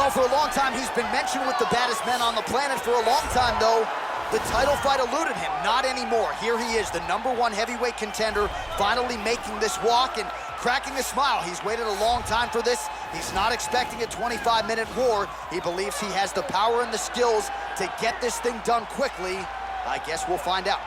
Well, for a long time, he's been mentioned with the baddest men on the planet. For a long time, though, the title fight eluded him. Not anymore. Here he is, the #1 heavyweight contender, finally making this walk and cracking a smile. He's waited a long time for this. He's not expecting a 25-minute war. He believes he has the power and the skills to get this thing done quickly. I guess we'll find out.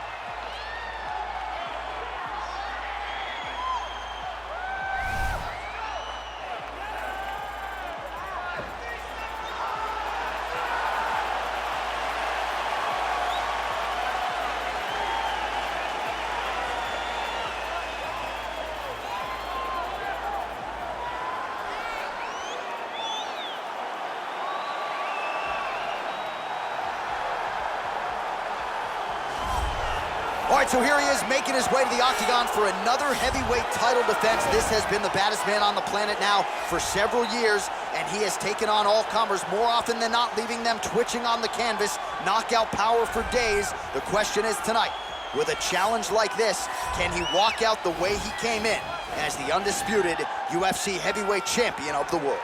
All right, so here he is making his way to the octagon for another heavyweight title defense. This has been the baddest man on the planet now for several years, and he has taken on all comers more often than not, leaving them twitching on the canvas, knockout power for days. The question is tonight, with a challenge like this, can he walk out the way he came in as the undisputed UFC heavyweight champion of the world?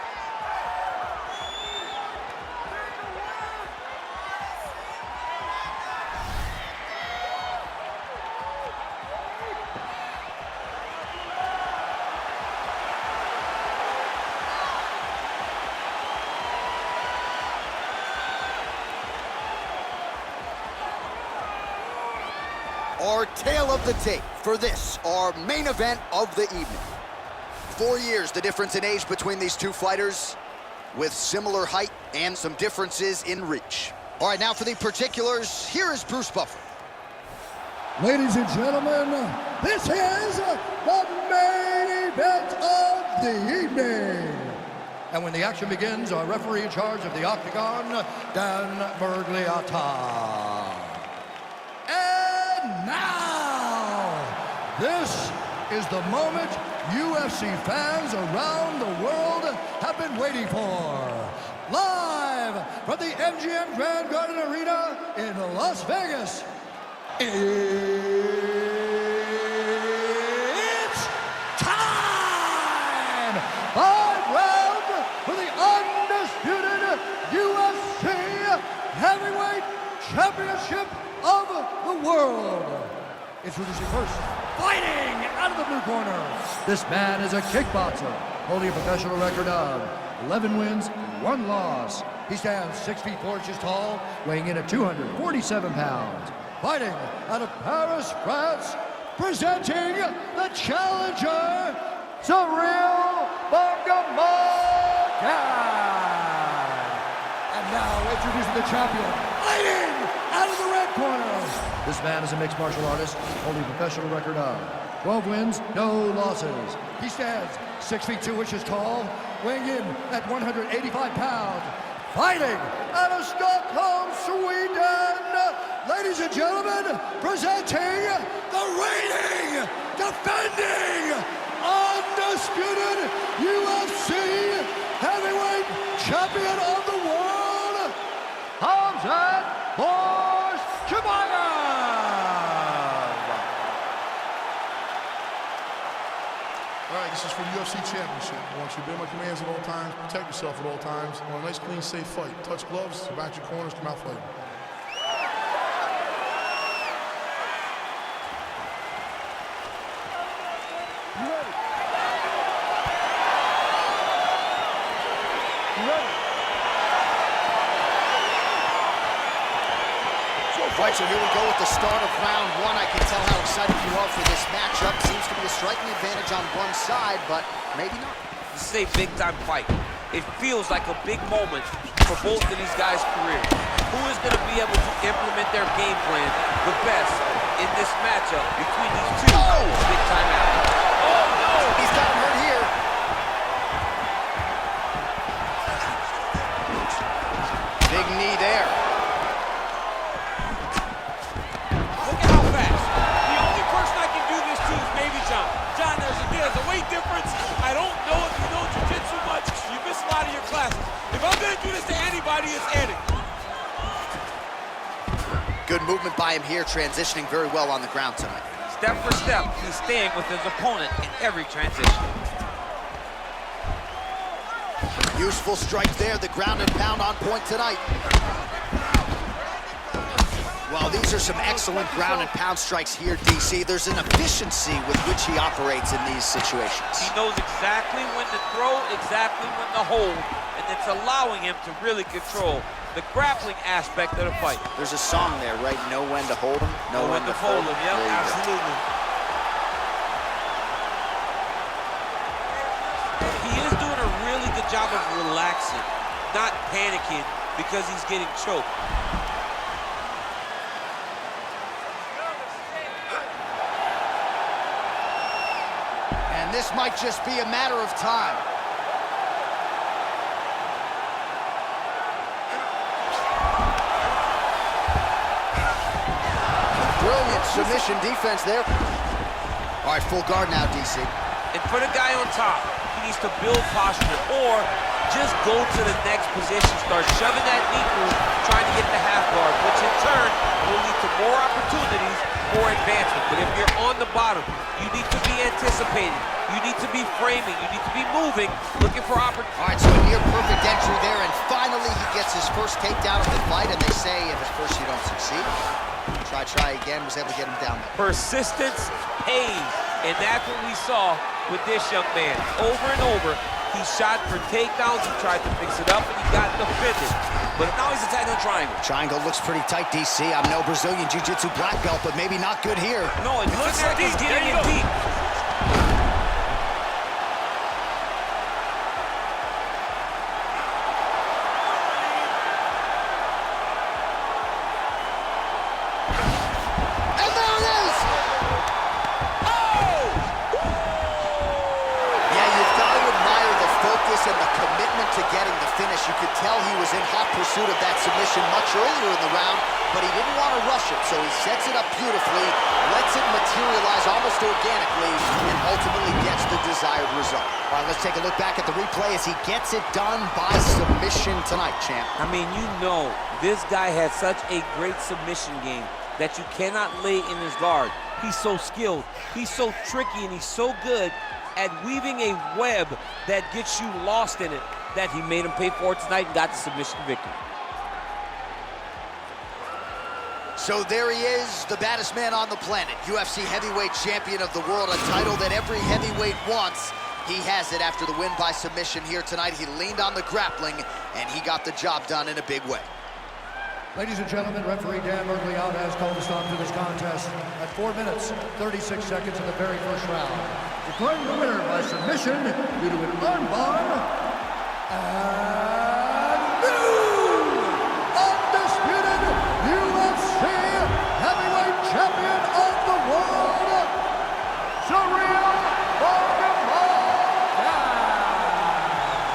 Our tale of the tape for this, our main event of the evening. 4 years, the difference in age between these two fighters, with similar height and some differences in reach. All right, now for the particulars, here is Bruce Buffer. Ladies and gentlemen, this is the main event of the evening. And when the action begins, our referee in charge of the octagon, Dan Bergliata. Now, this is the moment UFC fans around the world have been waiting for. Live from the MGM Grand Garden Arena in Las Vegas, it's time! 5 rounds for the undisputed UFC Heavyweight Championship of the world. Introducing first, fighting out of the blue corner. This man is a kickboxer, holding a professional record of 11 wins, 1 loss. He stands 6 feet 4 inches tall, weighing in at 247 pounds. Fighting out of Paris, France, presenting the challenger, Ciryl Gane. And now introducing the champion, fighting out of the red corner. This man is a mixed martial artist, holding a professional record of 12 wins, no losses. He stands 6 feet 2 inches tall, weighing in at 185 pounds. Fighting out of Stockholm, Sweden, ladies and gentlemen, presenting the reigning, defending, undisputed UFC heavyweight champion of the world, Khamzat Chimaev. All right, this is for the UFC Championship. I want you to obey my commands at all times, protect yourself at all times. I want a nice, clean, safe fight. Touch gloves, back your corners, come out fighting. You ready? You ready? Right, so here we go with the start of round 1. I can tell how excited you are for this matchup. Seems to be a striking advantage on one side, but maybe not. This is a big-time fight. It feels like a big moment for both of these guys' careers. Who is going to be able to implement their game plan the best in this matchup between these two big-time athletes? Oh, no! He's got him hurt here. Big knee there. There's a weight difference. I don't know if you know jiu-jitsu much. You miss a lot of your classes. If I'm going to do this to anybody, it's Eddie. Good movement by him here, transitioning very well on the ground tonight. Step for step, he's staying with his opponent in every transition. Useful strike there, the ground and pound on point tonight. Well, these are some excellent ground and pound strikes here, DC. There's an efficiency with which he operates in these situations. He knows exactly when to throw, exactly when to hold, and it's allowing him to really control the grappling aspect of the fight. There's a song there, right? Know when to hold him, Know when to fold him. Yep, absolutely. He is doing a really good job of relaxing, not panicking because he's getting choked. And this might just be a matter of time. Brilliant submission defense there. All right, full guard now, DC. And for the guy on top, he needs to build posture or just go to the next position, start shoving that knee through, trying to get the half guard, which in turn will lead to more opportunities for advancement. But if you're on the bottom, you need to be anticipating. You need to be framing. You need to be moving, looking for opportunities. All right, so a near perfect entry there, and finally he gets his first takedown of the fight, and they say if at first you don't succeed, try again, was able to get him down there. Persistence pays, and that's what we saw with this young man. Over and over, he shot for takedowns, he tried to fix it up, and he got defended. But now he's attacking the triangle. Triangle looks pretty tight, DC. I'm no Brazilian Jiu-Jitsu black belt, but maybe not good here. No, it looks like he's getting in deep. And the commitment to getting the finish. You could tell he was in hot pursuit of that submission much earlier in the round, but he didn't want to rush it, so he sets it up beautifully, lets it materialize almost organically, and ultimately gets the desired result. All right, let's take a look back at the replay as he gets it done by submission tonight, champ. I mean, you know, this guy has such a great submission game that you cannot lay in his guard. He's so skilled, he's so tricky, and he's so good at weaving a web that gets you lost in it, that he made him pay for it tonight and got the submission victory. So there he is, the baddest man on the planet, UFC heavyweight champion of the world, a title that every heavyweight wants. He has it after the win by submission here tonight. He leaned on the grappling, and he got the job done in a big way. Ladies and gentlemen, referee Dan Merkley has called a stop to this contest at 4 minutes, 36 seconds in the very first round. Declaring the winner by submission due to an armbar, and new undisputed UFC heavyweight champion of the world, Ciryl Gane.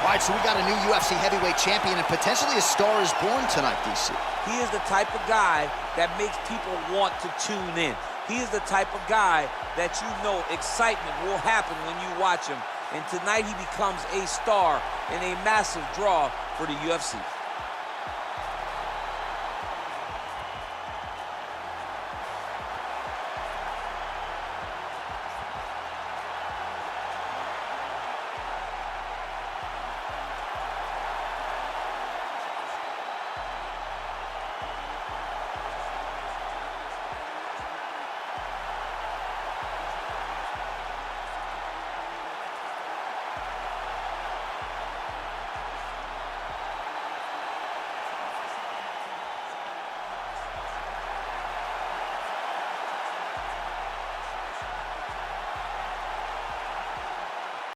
All right, so we got a new UFC heavyweight champion, and potentially a star is born tonight, DC. He is the type of guy that makes people want to tune in. He is the type of guy that you know excitement will happen when you watch him. And tonight he becomes a star and a massive draw for the UFC.